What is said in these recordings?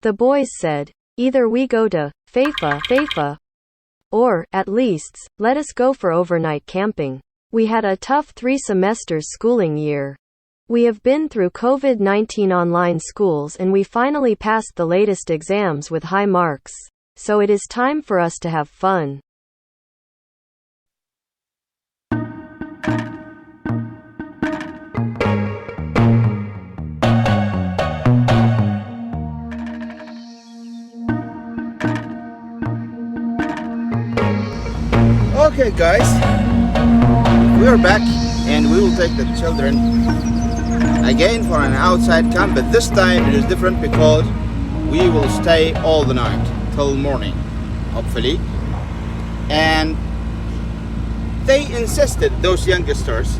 The boys said, either we go to Faifa, or, at least, let us go for overnight camping. We had a tough 3 semesters schooling year. We have been through COVID-19 online schools and we finally passed the latest exams with high marks. So it is time for us to have fun. Okay guys, we are back and we will take the children again for an outside camp, but this time it is different because we will stay all the night till morning, hopefully. And they insisted, those youngsters,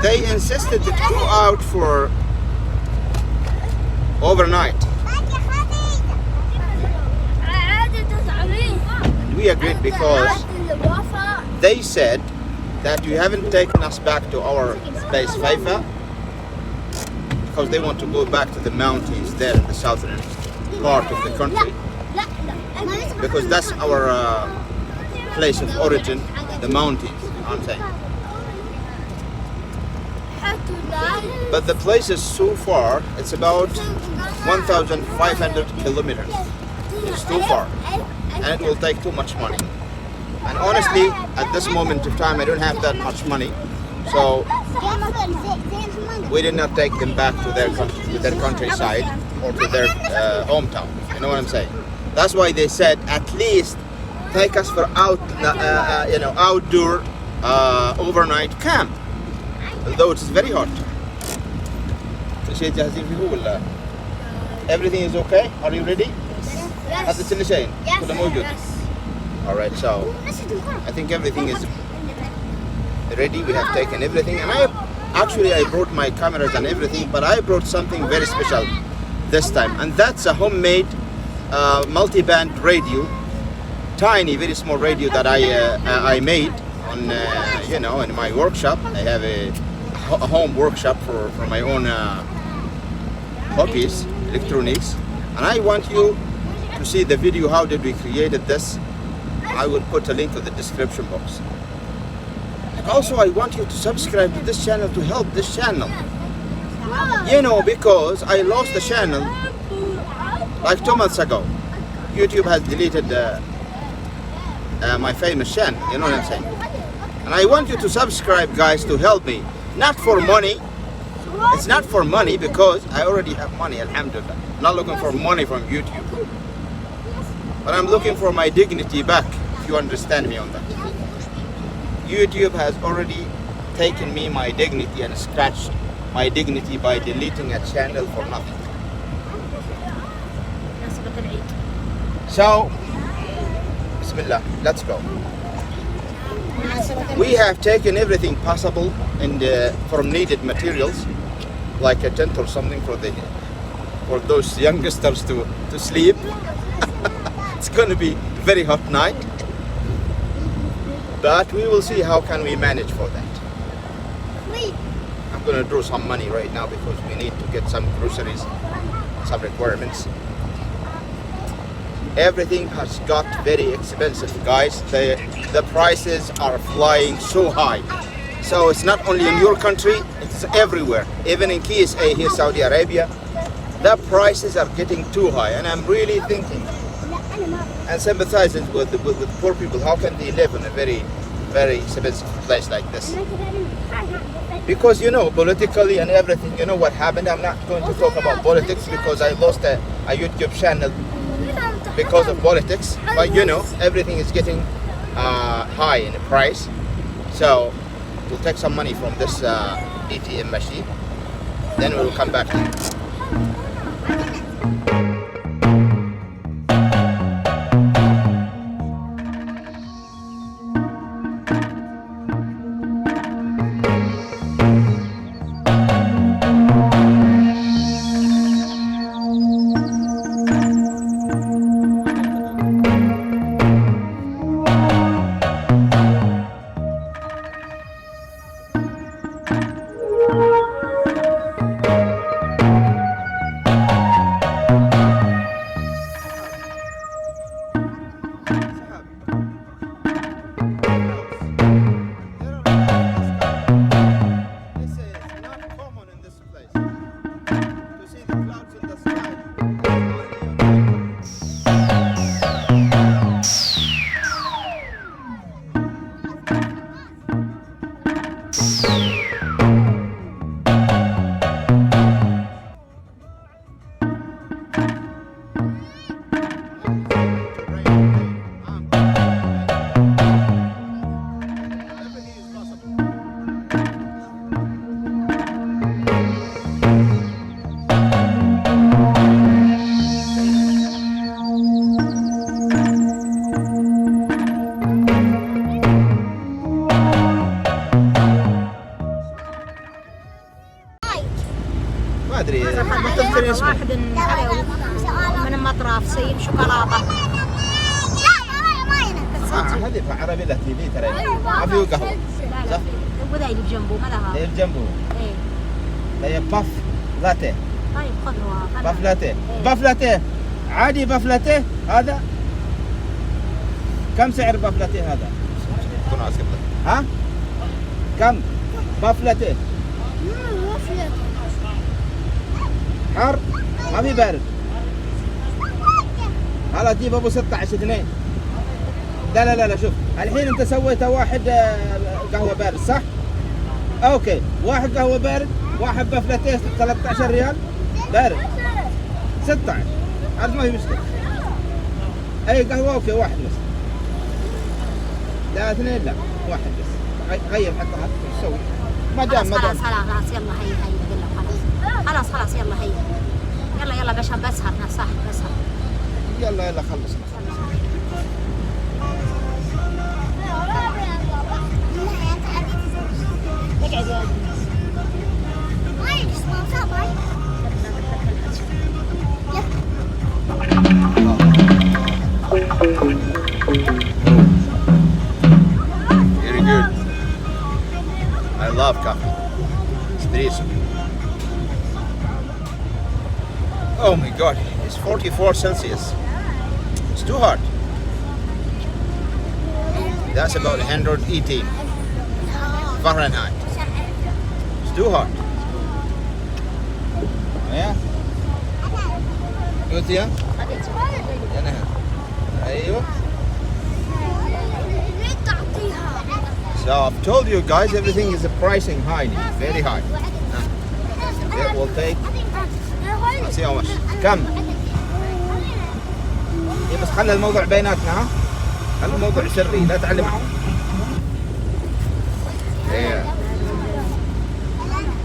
they insisted to go out for overnight. We agreed because they said that you haven't taken us back to our base Faifa because they want to go back to the mountains there in the southern part of the country, because that's our place of origin, the mountains, you know what I'm saying. But the place is so far, it's about 1,500 kilometers. It's too far. And it will take too much money. And honestly, at this moment of time, I don't have that much money. So we did not take them back to their countryside or to their hometown. You know what I'm saying? That's why they said at least take us for outdoor overnight camp. Although it's very hot. Everything is okay? Are you ready? Alright, so I think everything is ready. We have taken everything, and I brought my cameras and everything, but I brought something very special this time, and that's a homemade multi-band radio, tiny, very small radio that I made on in my workshop. I have a home workshop for my own hobbies, electronics, and I want you to see the video how did we created this. I will put a link in the description box. And also I want you to subscribe to this channel to help this channel. Because I lost the channel like 2 months ago. YouTube has deleted my famous channel, you know what I'm saying? And I want you to subscribe, guys, to help me. Not for money. It's not for money because I already have money, alhamdulillah. I'm not looking for money from YouTube. But I'm looking for my dignity back, if you understand me on that. YouTube has already taken me my dignity and scratched my dignity by deleting a channel for nothing. So, Bismillah, let's go. We have taken everything possible from needed materials, like a tent or something for those youngsters to sleep. It's going to be a very hot night, but we will see how can we manage for that. I'm going to draw some money right now because we need to get some groceries, some requirements. Everything has got very expensive, guys. The prices are flying so high. So it's not only in your country, it's everywhere. Even in KSA here, Saudi Arabia, the prices are getting too high, and I'm really thinking and sympathizing with poor people. How can they live in a very, very expensive place like this? Because politically and everything, you know what happened. I'm not going to talk about politics because I lost a YouTube channel because of politics. But everything is getting high in the price. So we'll take some money from this ATM machine. Then we will come back to you. ادري هذا ما هذا تذكرين مرة اسمه. واحد من المطرف سيب شوكولاتة. هذه عربي له تي في ترى ما فيه قهوه. لا صح؟ وذا اللي بجنبه ما لها. اللي بجنبه ايه هي باف لاتيه. طيب خذها. باف لاتيه. باف لاتيه عادي. باف لاتيه هذا كم سعر باف لاتيه هذا؟ ها؟ كم؟ باف لاتيه حار ما في بارد. هلا جيب ابو 16 2. لا شوف الحين انت سويت واحد قهوه بارد صح؟ اوكي واحد قهوه بارد واحد باف لاتيه 13 ريال بارد 16. هذا ما في مشكله. اي قهوه اوكي واحد بس. لا اثنين لا واحد بس. غير حتى هذا ايش تسوي؟ ما دام خلاص يلا هي خلاص يلا هي يلا عشان بسهر صح بسهر. يلا خلص. اقعد يا Very good. I love coffee. Espresso. Oh my god, it's 44 Celsius. It's too hot. That's about 118 Fahrenheit. It's too hot. Yeah? Good, yeah? أيوه. So I've told you guys everything is pricing high, very high. It will take. Let's see how much. كم؟ بس خلي الموضوع بيناتنا ها؟ خلي الموضوع سري لا تعلم أحد.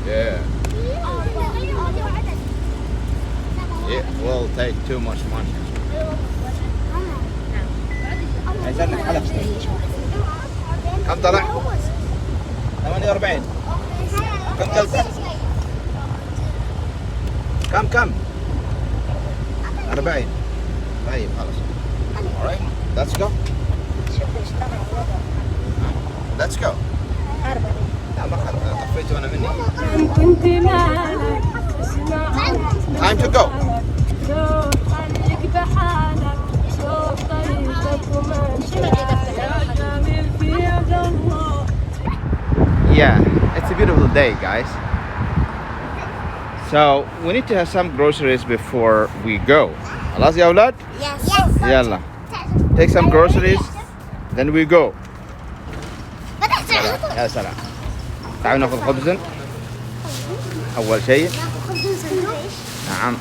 Yeah. It will take too much money. عايزين حلب كم طلع؟ 48. كم قلت؟ كم؟ 40. طيب خلاص. Alright, let's go. Let's go. لا ما طفيته انا مني. Time to go. Yeah, it's a beautiful day, guys. So we need to have some groceries before we go. خلاص يا أولاد؟ Yes. يلا. Take some groceries, then we go. يا سلام. تعالوا ناخذ خبز. أول شيء. نعم.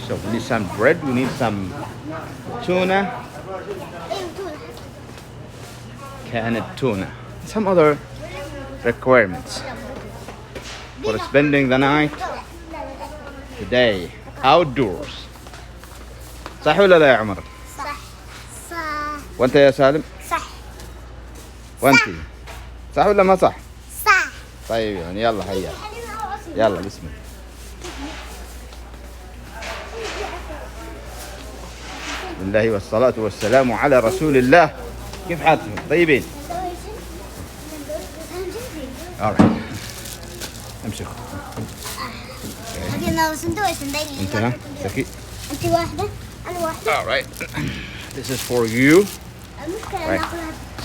So we need some bread, we need some tuna. Canned tuna. Some other requirements for spending the night today outdoors. صح ولا لا يا عمر؟ صح. وانت يا سالم؟ صح. وانت؟ صح ولا ما صح؟ صح. طيب يعني يلا هيا. يلا بسم الله. بسم الله والصلاة والسلام على رسول الله. كيف حالكم؟ طيبين؟ alright. امسك. انت ها؟ سكي. انت واحدة انا واحدة. alright. This is for you. Right.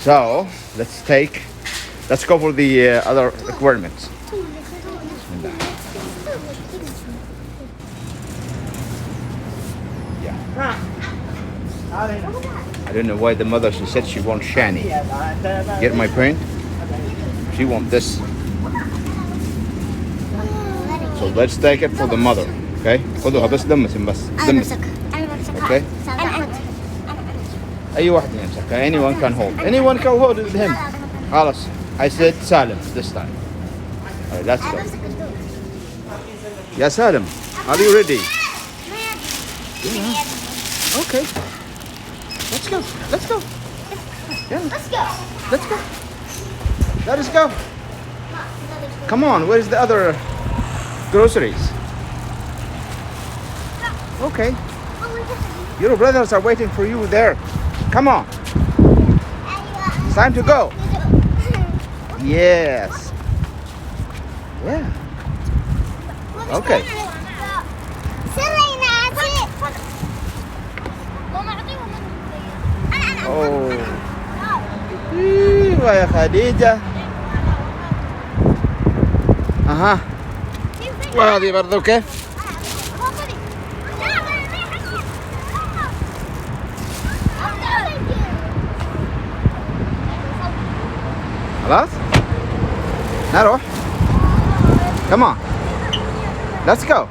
So let's go for the other requirements. Yeah. I don't know why the mother, she said she wants shani. Get my point? She wants this. So let's take it for the mother. Okay? خذوها بس دمسن بس. دمسن. Okay? أي واحد يمسكها. Anyone can hold. Anyone can hold it with him. خلاص. I said Salim this time. Alright, let's go. Yeah, Salim. Are you ready? Yeah. Okay. Let's go. Let's go. Yeah. Let's go. Let's go. Let us go. Come on, where's the other groceries? Okay. Your brothers are waiting for you there. Come on. It's time to go. Yes. Yeah. Okay. Oh. ايوه يا خديجة. اها. وهذه برضو كيف؟ خلاص؟ نروح. Come on. Let's go.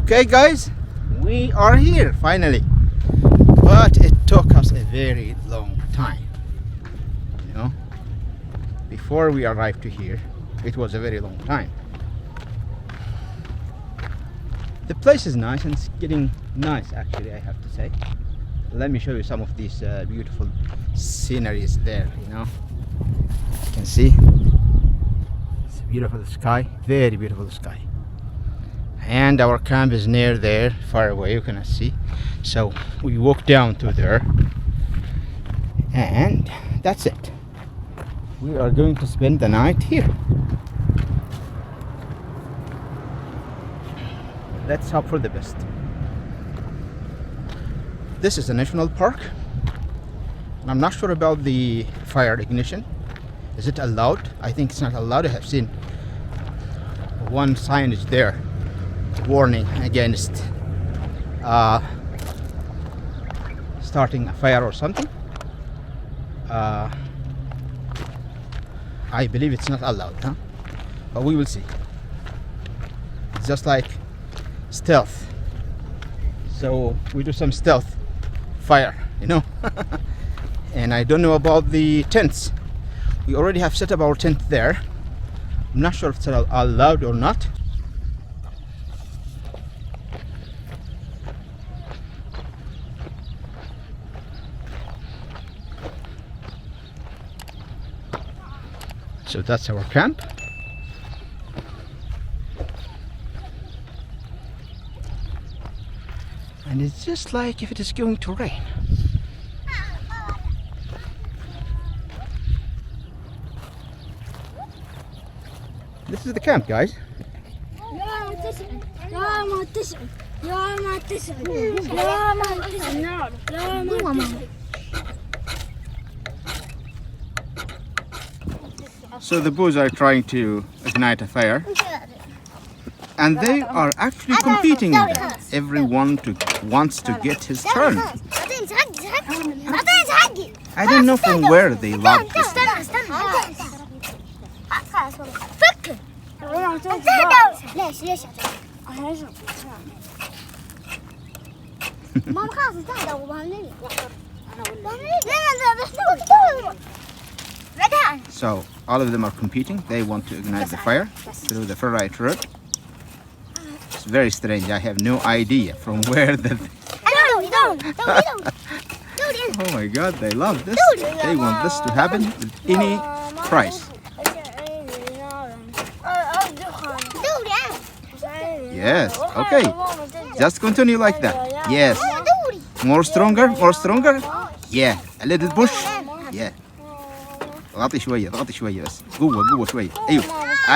Okay guys, we are here finally, but it took us a very long time, you know. Before we arrived to here, it was a very long time. The place is nice and it's getting nice, actually, I have to say. Let me show you some of these beautiful sceneries there, you know. You can see it's a beautiful sky, very beautiful sky. And our camp is near there, far away, you cannot see. So we walk down to there, and that's it. We are going to spend the night here. Let's hope for the best. This is a national park, and I'm not sure about the fire ignition. Is it allowed? I think it's not allowed. I have seen one signage there, warning against starting a fire or something. I believe it's not allowed, huh? But we will see. It's just like stealth. So we do some stealth fire, you know. And I don't know about the tents. We already have set up our tent there. I'm not sure if it's allowed or not. So that's our camp. And it's just like if it is going to rain. This is the camp, guys. لا ما تسعد لا ما تسعد لا ما تسعد. So the boys are trying to ignite a fire, and they are actually competing in that. Everyone wants to get his turn. I don't know from where they love this. فكر. ليش ماما خلاص انتهى وبهمني. So all of them are competing. They want to ignite the fire through the ferrite route. It's very strange. I have no idea from where the. Oh my God! They love this. They want this to happen at any price. Yes. Okay. Just continue like that. Yes. More stronger. More stronger. Yeah. A little push. Yeah. ضغطي شوية بس قوة شوية أيوه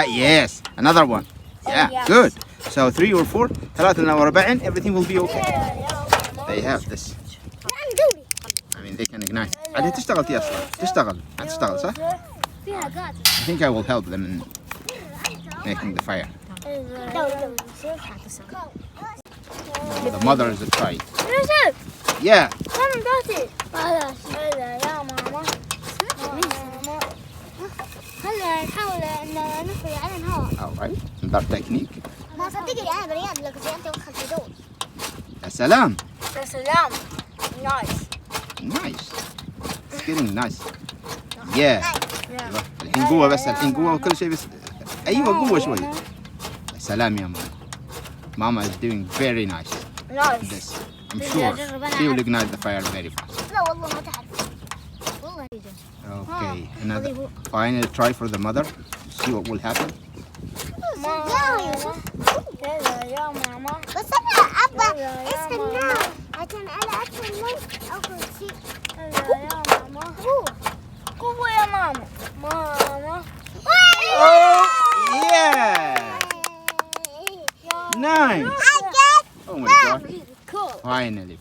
yes another one yeah good so 3 or 4 3 أو 4 everything will be okay they have this I mean they can ignite عادي تشتغل هتشتغل صح I think I will help them in making the fire the mother is trying yeah هلا نحاول ان نخفي على الهواء. alright another technique ما صدقني انا بريان لك انت وخلت دول. يا سلام nice it's getting nice yeah الحين قوة بس الحين قوة وكل شيء بس أيوة قوة شوية يا سلام يا ماما is doing very nice this I'm sure she will ignite the fire very fast لا والله ما تعرف والله okay another final try for the mother see what will happen يا ماما بس انا ابغى استنى عشان انا ادخل اول شيء يا ماما قوة يا ماما oh yeah nice oh my God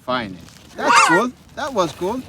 finally that's cool that was cool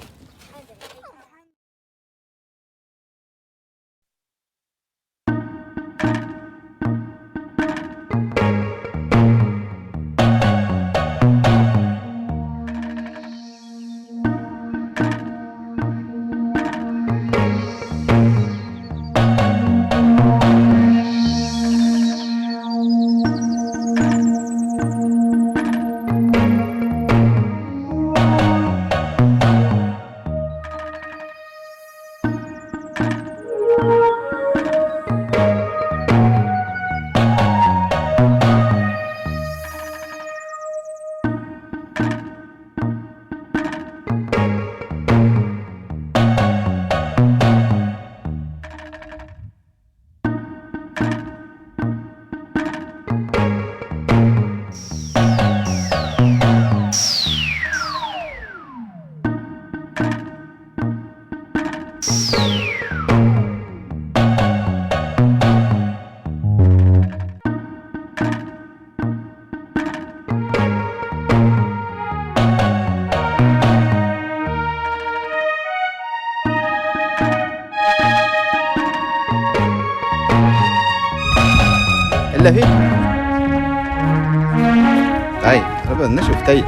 إلا هي طيب أبدا نشوف طيب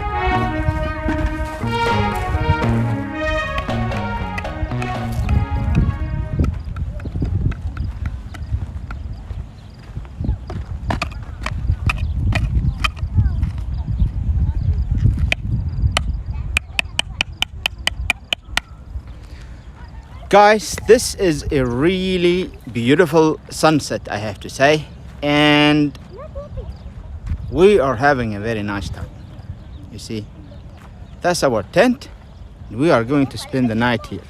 Guys, this is a really beautiful sunset, I have to say, and we are having a very nice time. You see, that's our tent. We are going to spend the night here.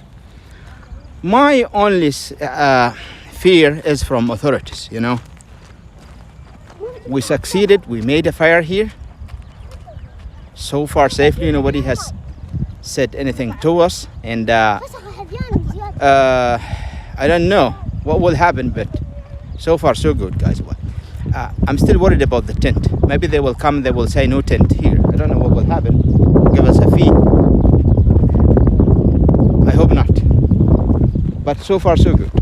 My only fear is from authorities, you know. We succeeded, we made a fire here. So far safely, nobody has said anything to us, and I don't know what will happen, but so far so good, guys. I'm still worried about the tent. Maybe they will come, they will say no tent here. I don't know what will happen. Give us a fee. I hope not. But so far so good.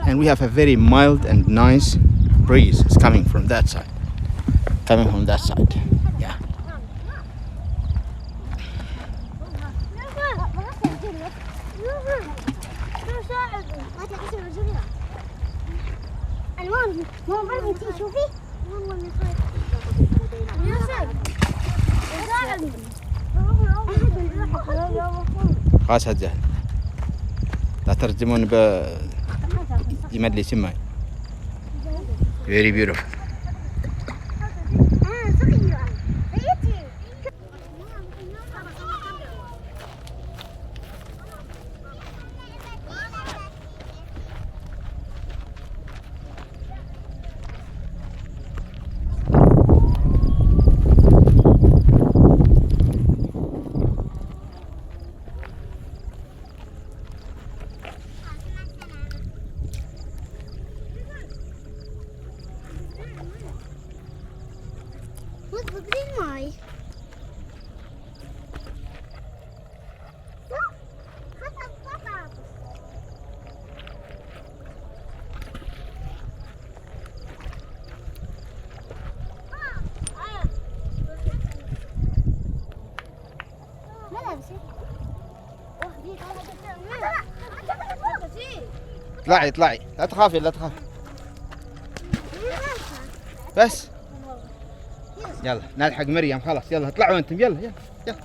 And we have a very mild and nice breeze. It's coming from that side. Coming from that side. Yeah. خلاص هتجهل لا ترجمون يمد لي سماي. Very beautiful. اطلعي اطلعي لا تخافي لا تخافي بس يلا نلحق مريم خلاص يلا اطلعوا انتم يلا يلا يلا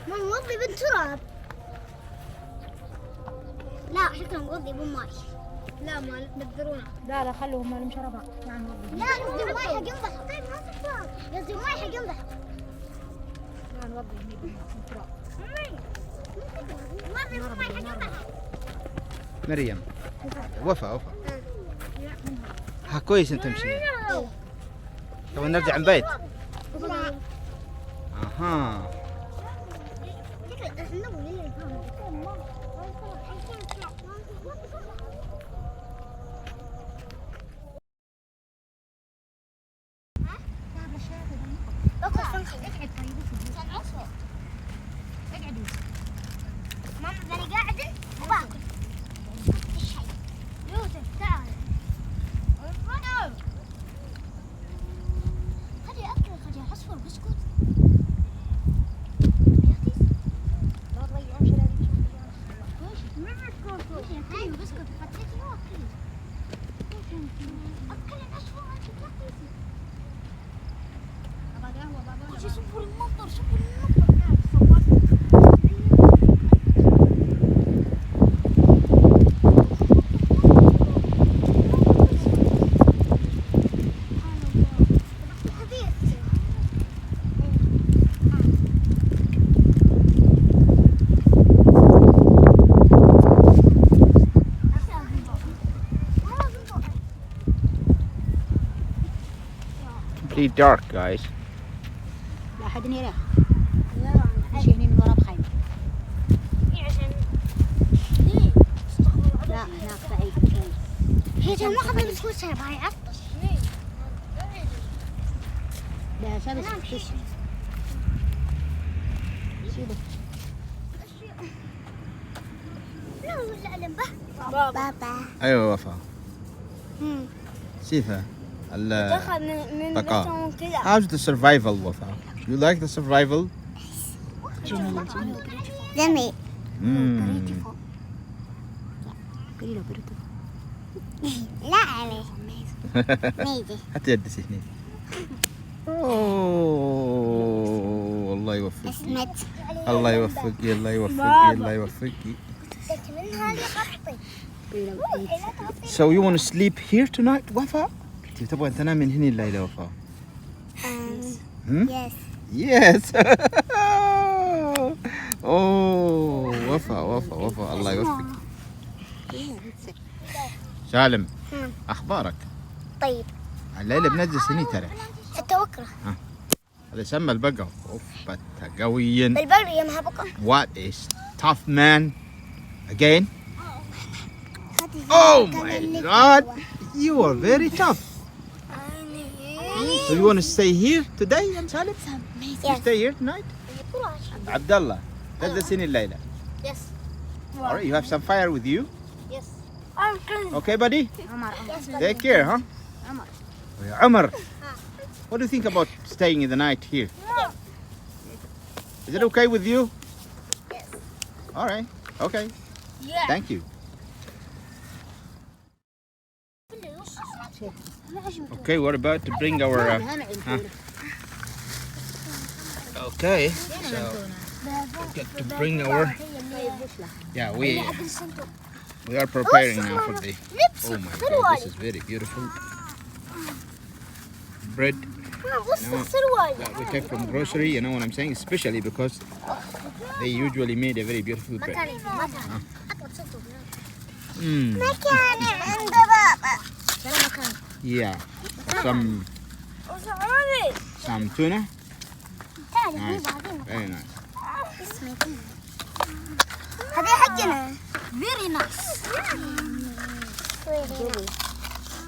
نوضي بالتراب. لا شكله نوضي بالماء. لا ما بذرونا. لا خلوهم ما لهم شربها. لا قصدي الماء حق ينضح. قصدي الماء حق ينضح. ما نوضي بالتراب. نوضي الماء حق ينضح. مريم وفا ها كويس انت مشي. تبغى نرجع من البيت. اها شوفوا المنظر Completely dark, guys. لا أحد يراه. شيء هني من وراء بخيمة. لا هناك بعيد. هي جا ما خذ البسكوت يا باي عطش. لا شمس بتش. شيله. لا ولا لمبه. بابا. ايوه وفاء. سيفا دخل من بقاء. How's the survival وفاء? You like the survival? جميل. لا عليه. ميدي. حتى يدسي هنا. اوه الله يوفقك. اسمت. الله يوفقك الله يوفقك الله يوفقك. So you want to sleep here tonight, وفاء؟ تبغى تنام هنا الليلة وفاء؟ Yes. Yes. اوه وفاء وفاء وفاء الله يوفقك. سالم نعم. اخبارك؟ طيب الليله بنزل سنين ترى. حتى بكرة هذا سمى البقر. اوف بتا قويا. بالبر يا ما بكرة. What is tough man again? Oh my god, you are very tough. So you want to stay here today, Salim? You stay here tonight? Abdullah, that's the scene Layla. Yes. Alright, you have some fire with you? Yes. Okay, buddy? Omar. Take care, huh? Omar. Omar, what do you think about staying in the night here? Is it okay with you? Yes. Alright, okay. Yeah. Thank you. Okay, we're about to bring our... Okay, so we get to bring our... Yeah, we are preparing now for the... Oh my god, this is very beautiful. Bread that we take from grocery, you know what I'm saying? Especially because they usually made a very beautiful bread. Yeah, some tuna. Nice, very nice. هذه حقنا. Very nice.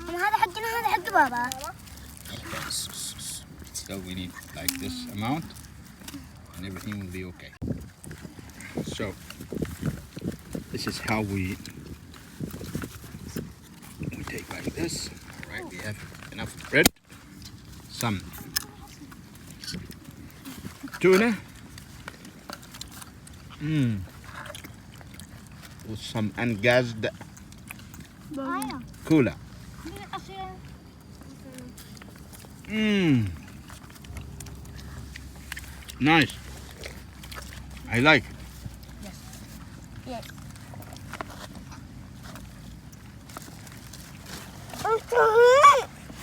هذا حقنا هذا حق بابا. So we need like this amount and everything will be okay. So this is how we take like this. Alright, we have enough bread, some tuna, with some ungassed cola. Nice. I like it. Yes.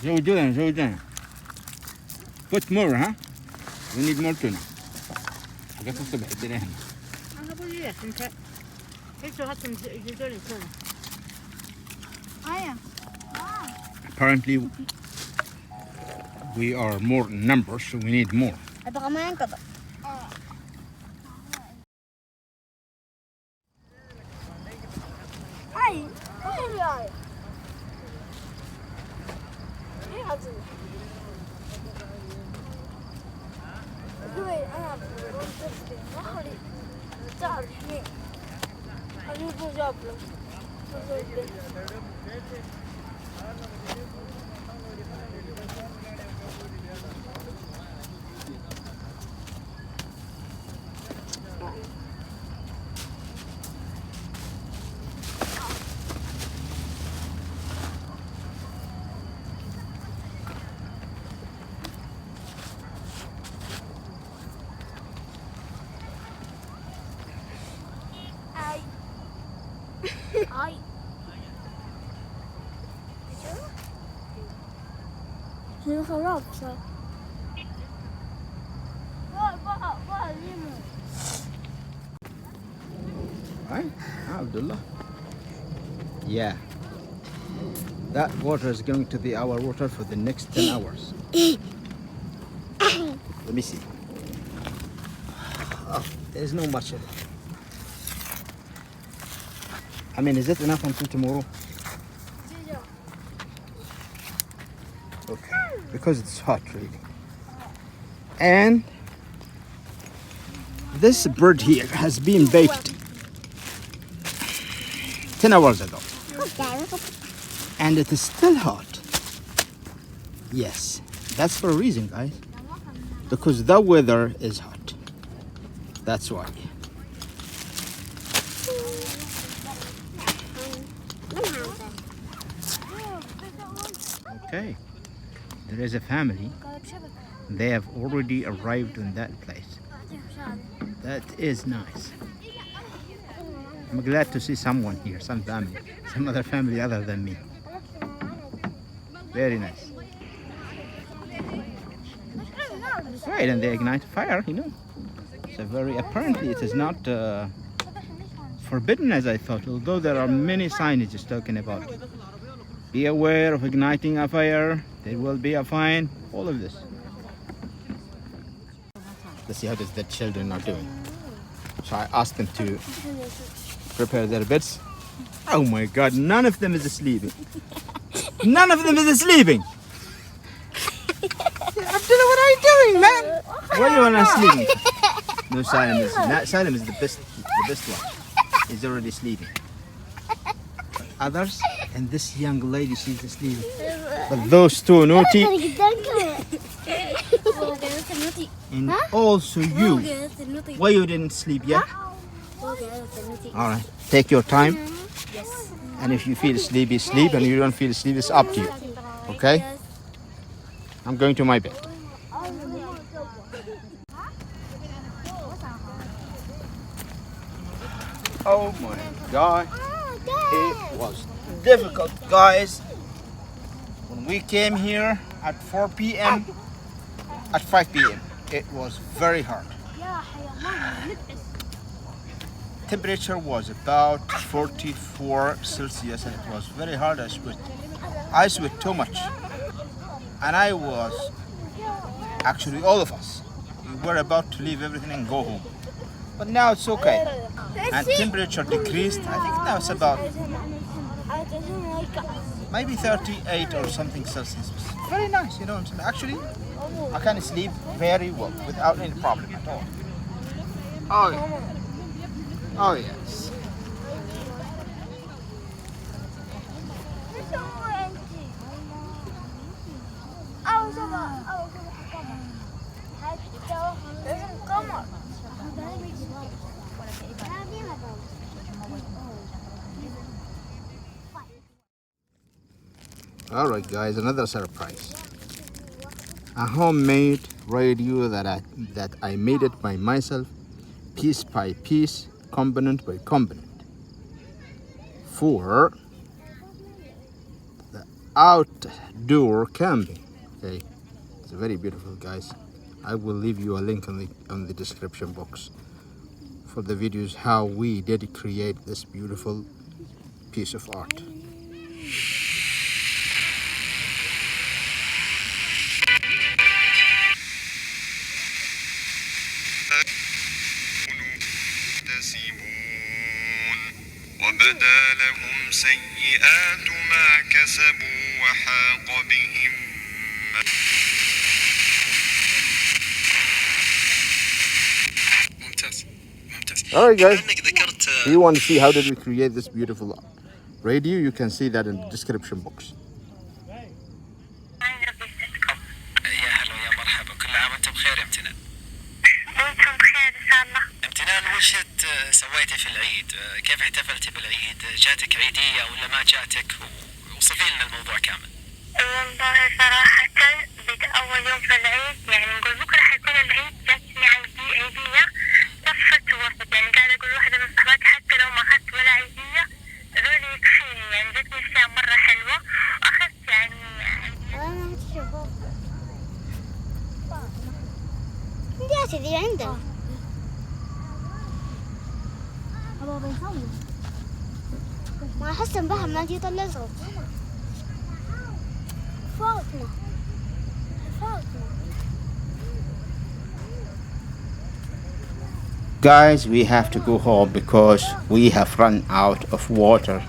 So done. Put more, huh? We need more tuna. قصة الصبح ادينا هنا. أنا بقول لك أنت إيش هاتم جدول كذا. Apparently we are more in numbers, so we need more. أبغى ما ينقطع. شنو خراب صار؟ Right? Abdullah. Yeah. That water is going to be our water for the next 10 hours. Let me see. Oh, there's no much of it. I mean, is it enough until tomorrow? Okay, because it's hot really. And this bird here has been baked 10 hours ago. And it is still hot. Yes, that's for a reason, guys. Because the weather is hot. That's why. Okay, there is a family. They have already arrived in that place. That is nice. I'm glad to see someone here, some family, some other family other than me. Very nice. Right, and they ignite fire, you know. So apparently it is not forbidden as I thought, although there are many signages talking about Be aware of igniting a fire. There will be a fine. All of this. Let's see how the children are doing. So I asked them to prepare their beds. Oh my God, none of them is sleeping. None of them is sleeping. Abdullah, what are you doing, man? Why you not sleeping? No, Salim is the best one. He's already sleeping. Others, and this young lady, she's asleep. But those two naughty, and also you. Why you didn't sleep yet? All right, take your time. And if you feel sleepy, sleep. And you don't feel sleepy, it's up to you. Okay? I'm going to my bed. Oh my God. It was difficult, guys. When we came here at 4 p.m., at 5 p.m., it was very hard. Temperature was about 44 Celsius and it was very hard. I sweat too much. And I was, actually all of us, we were about to leave everything and go home. But now it's okay. And temperature decreased. I think now it's about maybe 38 or something Celsius. Very nice, you know what I'm saying? Actually, I can sleep very well without any problem at all. Oh yeah. Oh yes. All right, guys, another surprise. A homemade radio that I made it by myself, piece by piece, component by component, for the outdoor camping. Okay, it's very beautiful, guys. I will leave you a link on the description box for the videos how we did create this beautiful piece of art. وبدا لهم سيئات ما كسبوا وحاق بهم ممتاز. Alright guys, if you want to see how did we create this beautiful radio, you can see that in the description box. يا هلا ويا مرحبا، كل عام وانتم بخير يا امتنان. وانتم بخير ان شاء الله. امتنان، وش سويتي في العيد؟ كيف احتفلتي بالعيد؟ جاتك عيدية ولا ما جاتك؟ وصفي لنا الموضوع كامل. والله صراحة أول يوم في العيد، يعني نقول بكرة حيكون العيد، جاتني عيدية طفت ووفت، يعني قاعدة أقول واحدة من صحباتي حتى لو ما أخذت ولا عيدية ذولي يكفيني، يعني جاتني أشياء مرة حلوة وأخذت يعني. جاتي ذي عندك. ما أحس بها ما تطلع صوت. فاطمة. Guys, we have to go home because we have run out of water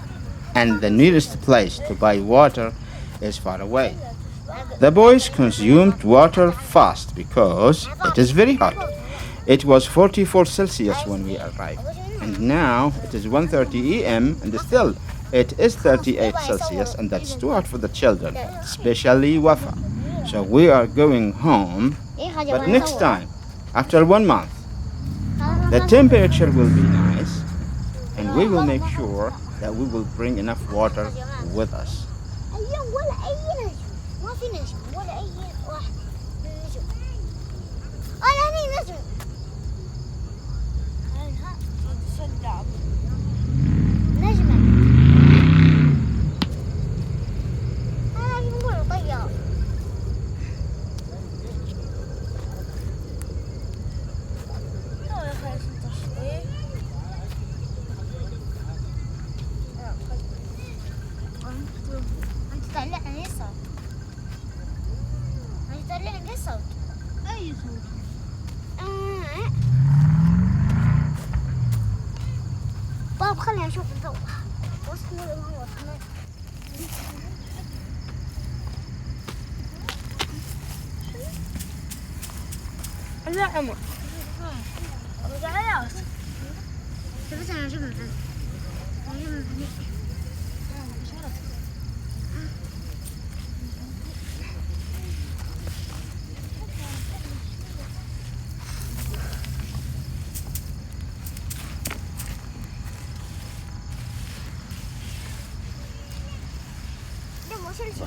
and the nearest place to buy water is far away. The boys consumed water fast because it is very hot. It was 44 Celsius when we arrived, and now it is 1:30 a.m. and still it is 38 Celsius, and that's too hot for the children, especially Wafa. So we are going home, but next time, after 1 month, the temperature will be nice, and we will make sure that we will bring enough water with us. صوت. يطلع لي صوت. أي صوت؟ بابا خليني أشوف الضوء. وصلنا هو كمان. لا عمر. رجعت. بس أنا أجيب الفيلم.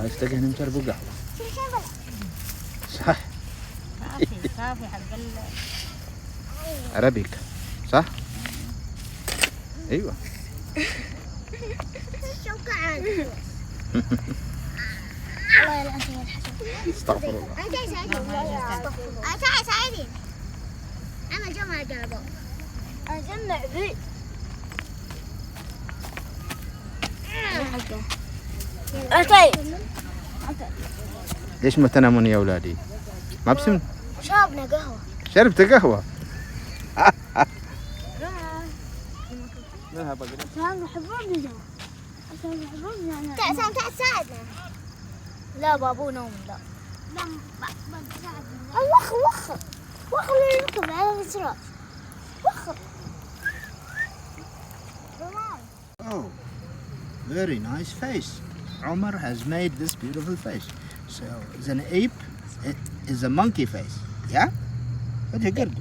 عايز تلاقي هنا مشربوا قهوة. صح. كافي حق أرابيكا صح؟ أيوة. الله يلعنك يا الحسن. استغفر الله. أنت تعال ساعدني. أنا جمع جابه. أنا جمع ذي. أتاي. ليش ما تنامون يا أولادي؟ ما بسمن؟ شربنا قهوة. شربت قهوة. تعال ساعدنا. لا بابو نوم لا. وخر اللي يركب على الإسراف. وخر. Oh, very nice face. Omar has made this beautiful face. So it's an ape. It is a monkey face. Yeah? وجه قرد.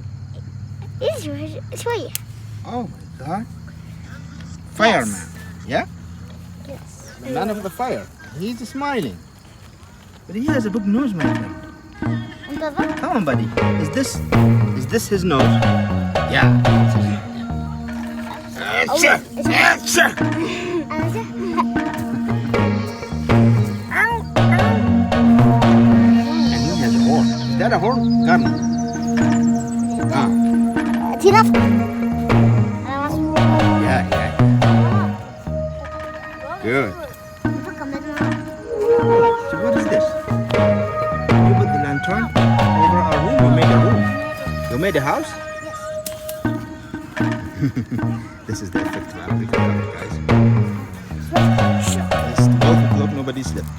شوية. Oh my God. Fireman. Yeah? Yes. The man of the fire. He's smiling. But he has a big nose, my friend. Come on, buddy. Is this his nose? Yeah. And he has a horn. Is that a horn? Gun. Ah. تلف. Yeah. Good. So what is this? You put the lantern over our room. You made a room. You made a house? Yes. This is the effect of Arabic cover, guys. It's 12 o'clock, nobody slept.